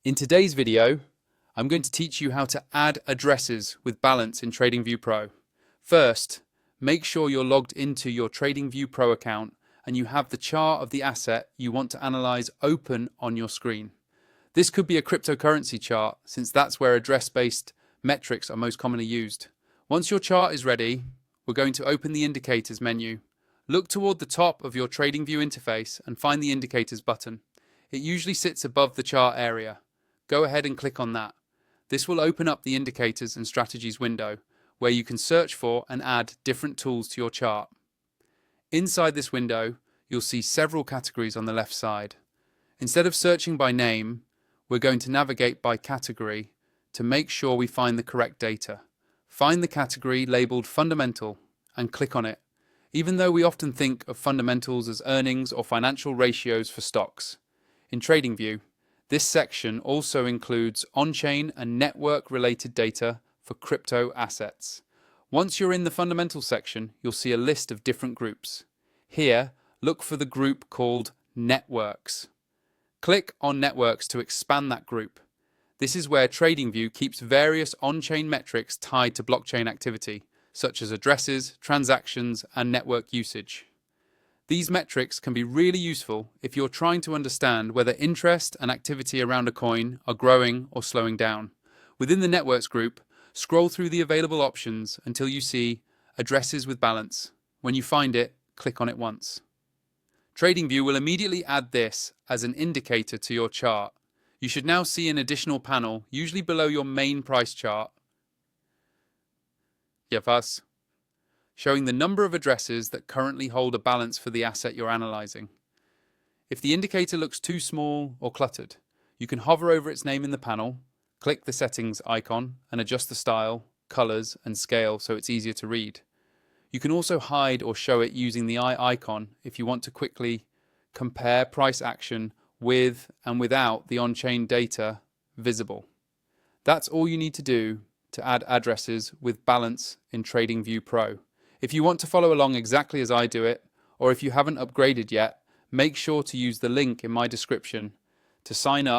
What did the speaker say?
In today's video, I'm going to teach you how to add addresses with balance in TradingView Pro. First, make sure you're logged into your TradingView Pro account and you have the chart of the asset you want to analyze open on your screen. This could be a cryptocurrency chart, since that's where address-based metrics are most commonly used. Once your chart is ready, we're going to open the Indicators menu. Look toward the top of your TradingView interface and find the Indicators button. It usually sits above the chart area. Go ahead and click on that. This will open up the Indicators and Strategies window, where you can search for and add different tools to your chart. Inside this window, you'll see several categories on the left side. Instead of searching by name, we're going to navigate by category to make sure we find the correct data. Find the category labeled Fundamental and click on it, even though we often think of fundamentals as earnings or financial ratios for stocks. In TradingView, this section also includes on-chain and network-related data for crypto assets. Once you're in the Fundamental section, you'll see a list of different groups. Here, look for the group called Networks. Click on Networks to expand that group. This is where TradingView keeps various on-chain metrics tied to blockchain activity, such as addresses, transactions, and network usage. These metrics can be really useful if you're trying to understand whether interest and activity around a coin are growing or slowing down. Within the Networks group, scroll through the available options until you see Addresses with Balance. When you find it, click on it once. TradingView will immediately add this as an indicator to your chart. You should now see an additional panel, usually below your main price chart, showing the number of addresses that currently hold a balance for the asset you're analyzing. If the indicator looks too small or cluttered, you can hover over its name in the panel, click the settings icon, and adjust the style, colors, and scale so it's easier to read. You can also hide or show it using the eye icon if you want to quickly compare price action with and without the on-chain data visible. That's all you need to do to add addresses with balance in TradingView Pro. If you want to follow along exactly as I do it, or if you haven't upgraded yet, make sure to use the link in my description to sign up